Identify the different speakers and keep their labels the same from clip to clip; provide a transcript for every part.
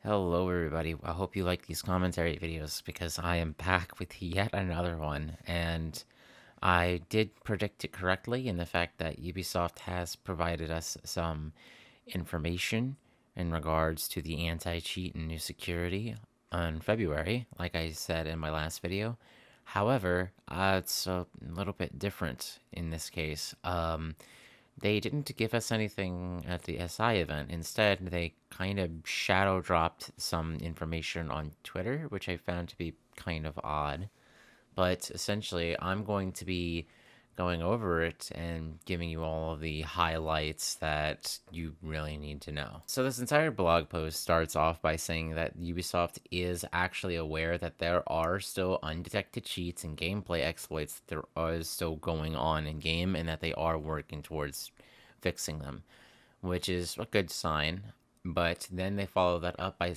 Speaker 1: Hello, everybody. I hope you like these commentary videos because I am back with yet another one. And I did predict it correctly in the fact that Ubisoft has provided us some information in regards to the anti cheat and new security on February, like I said in my last video. However, it's a little bit different in this case. They didn't give us anything at the SI event. Instead, they kind of shadow dropped some information on Twitter, which I found to be kind of odd. But essentially, I'm going to be going over it and giving you all of the highlights that you really need to know. So, this entire blog post starts off by saying that Ubisoft is actually aware that there are still undetected cheats and gameplay exploits that there are still going on in game and that they are working towards fixing them, which is a good sign. But then they follow that up by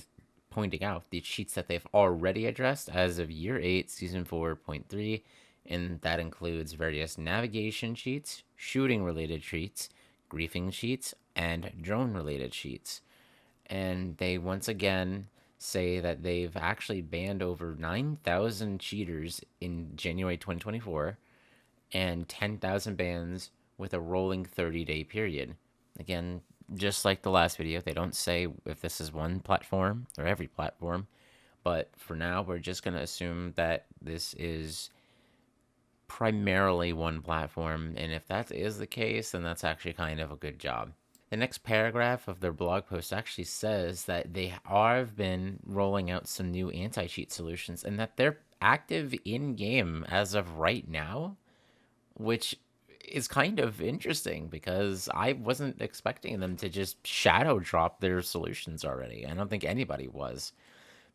Speaker 1: pointing out the cheats that they've already addressed as of year 8, season 4.3, and that includes various navigation cheats, shooting related cheats, griefing cheats, and drone related cheats. And they once again say that they've actually banned over 9,000 cheaters in January 2024 and 10,000 bans with a rolling 30-day period. Again, just like the last video, they don't say if this is one platform or every platform, but for now, we're just going to assume that this is primarily one platform, and if that is the case, then that's actually kind of a good job. The next paragraph of their blog post actually says that they have been rolling out some new anti cheat solutions and that they're active in game as of right now, which is kind of interesting because I wasn't expecting them to just shadow drop their solutions already. I don't think anybody was.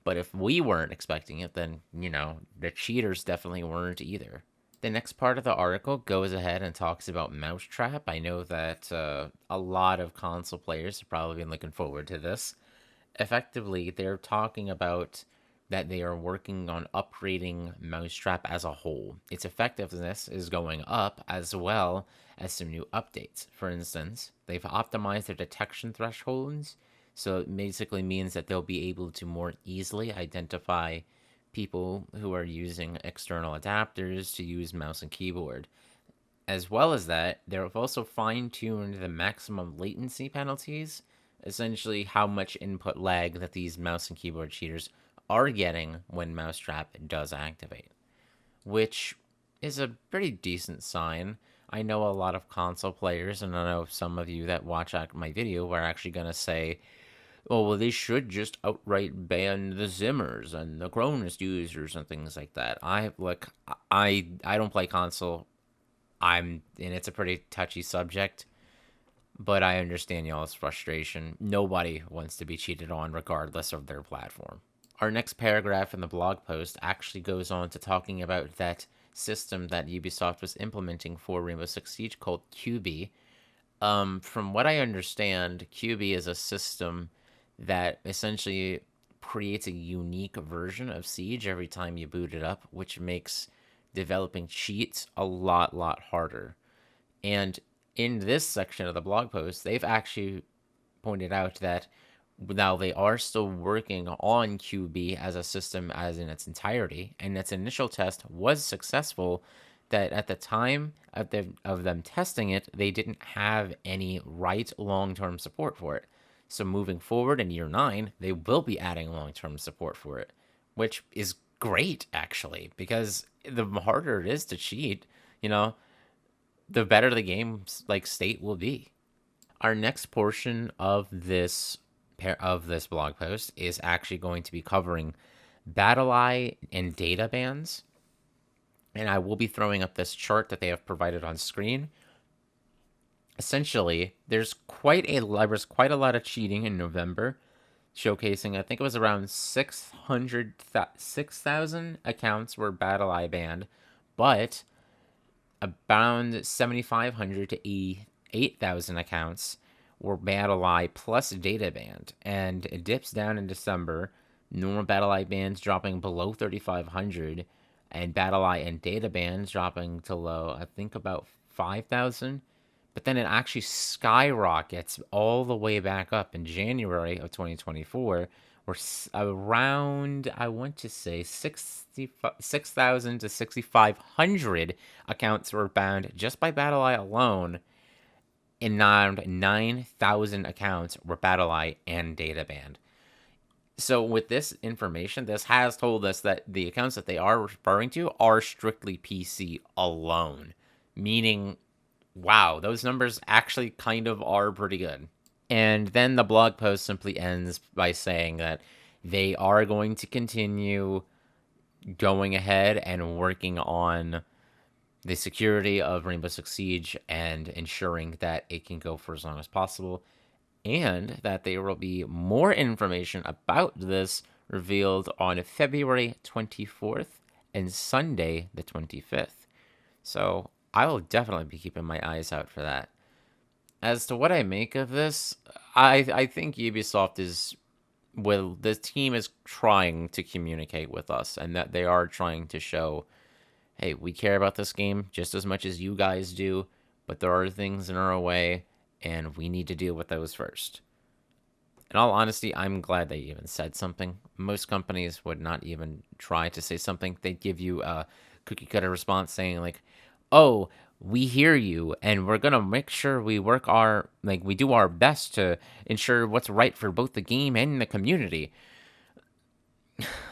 Speaker 1: But if we weren't expecting it, then, the cheaters definitely weren't either. The next part of the article goes ahead and talks about Mousetrap. I know that a lot of console players have probably been looking forward to this. Effectively, they're talking about that they are working on upgrading Mousetrap as a whole. Its effectiveness is going up as well as some new updates. For instance, they've optimized their detection thresholds, so it basically means that they'll be able to more easily identify people who are using external adapters to use mouse and keyboard. As well as that, they've also fine tuned the maximum latency penalties, essentially how much input lag that these mouse and keyboard cheaters are getting when Mousetrap does activate, which is a pretty decent sign. I know a lot of console players, and I know some of you that watch my video are actually going to say, oh, well, they should just outright ban the Zimmers and the Cronus users and things like that. I don't play console. And it's a pretty touchy subject, but I understand y'all's frustration. Nobody wants to be cheated on regardless of their platform. Our next paragraph in the blog post actually goes on to talking about that system that Ubisoft was implementing for Rainbow Six Siege called QB. From what I understand, QB is a system that essentially creates a unique version of Siege every time you boot it up, which makes developing cheats a lot harder. And in this section of the blog post, they've actually pointed out that now they are still working on QB as a system as in its entirety, and its initial test was successful. That at the time of them testing it, they didn't have any long-term support for it. So moving forward in year 9, they will be adding long-term support for it, which is great actually, because the harder it is to cheat, the better the game's state will be. Our next portion of this blog post is actually going to be covering BattlEye and data bans, and I will be throwing up this chart that they have provided on screen. Essentially, there was quite a lot of cheating in November, showcasing I think it was around 6,000 accounts were BattlEye banned, but around 7,500 to 8,000 accounts were BattlEye plus data banned, and it dips down in December. Normal BattlEye bans dropping below 3,500, and BattlEye and data bans dropping to low, I think about 5,000. But then it actually skyrockets all the way back up in January of 2024 where around, I want to say, 6,000 to 6,500 accounts were banned just by BattlEye alone, and around 9,000 accounts were BattlEye and data banned. So with this information, this has told us that the accounts that they are referring to are strictly PC alone, meaning, wow, those numbers actually kind of are pretty good. And then the blog post simply ends by saying that they are going to continue going ahead and working on the security of Rainbow Six Siege and ensuring that it can go for as long as possible, and that there will be more information about this revealed on February 24th and Sunday the 25th. So I will definitely be keeping my eyes out for that. As to what I make of this, I think Ubisoft is, well, the team is trying to communicate with us, and that they are trying to show, hey, we care about this game just as much as you guys do, but there are things in our way, and we need to deal with those first. In all honesty, I'm glad they even said something. Most companies would not even try to say something. They'd give you a cookie cutter response saying like, oh, we hear you, and we're gonna make sure we we do our best to ensure what's right for both the game and the community.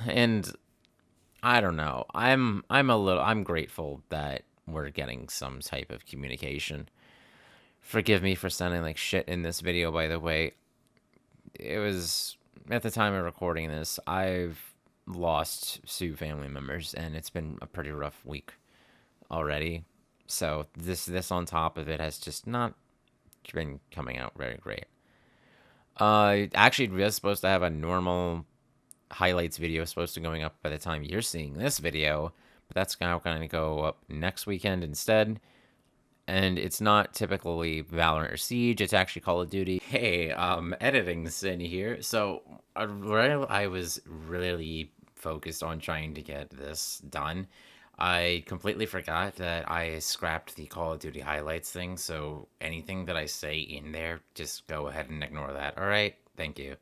Speaker 1: And I don't know. I'm grateful that we're getting some type of communication. Forgive me for sounding like shit in this video, by the way. It was, at the time of recording this, I've lost 2 family members, and it's been a pretty rough week already. So this on top of it has just not been coming out very great. Actually, we're supposed to have a normal highlights video supposed to going up by the time you're seeing this video, but that's now going to go up next weekend instead. And it's not typically Valorant or Siege, it's actually Call of Duty. Hey, editing Sin here. So I was really focused on trying to get this done. I completely forgot that I scrapped the Call of Duty highlights thing, so anything that I say in there, just go ahead and ignore that, alright? Thank you.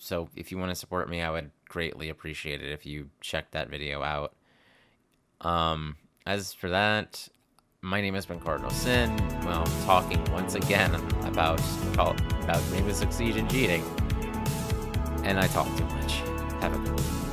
Speaker 1: So if you want to support me, I would greatly appreciate it if you checked that video out. As for that, my name has been Cardinal Sin, well, talking once again about Rainbow Six Siege and cheating. And I talk too much. Have a good one.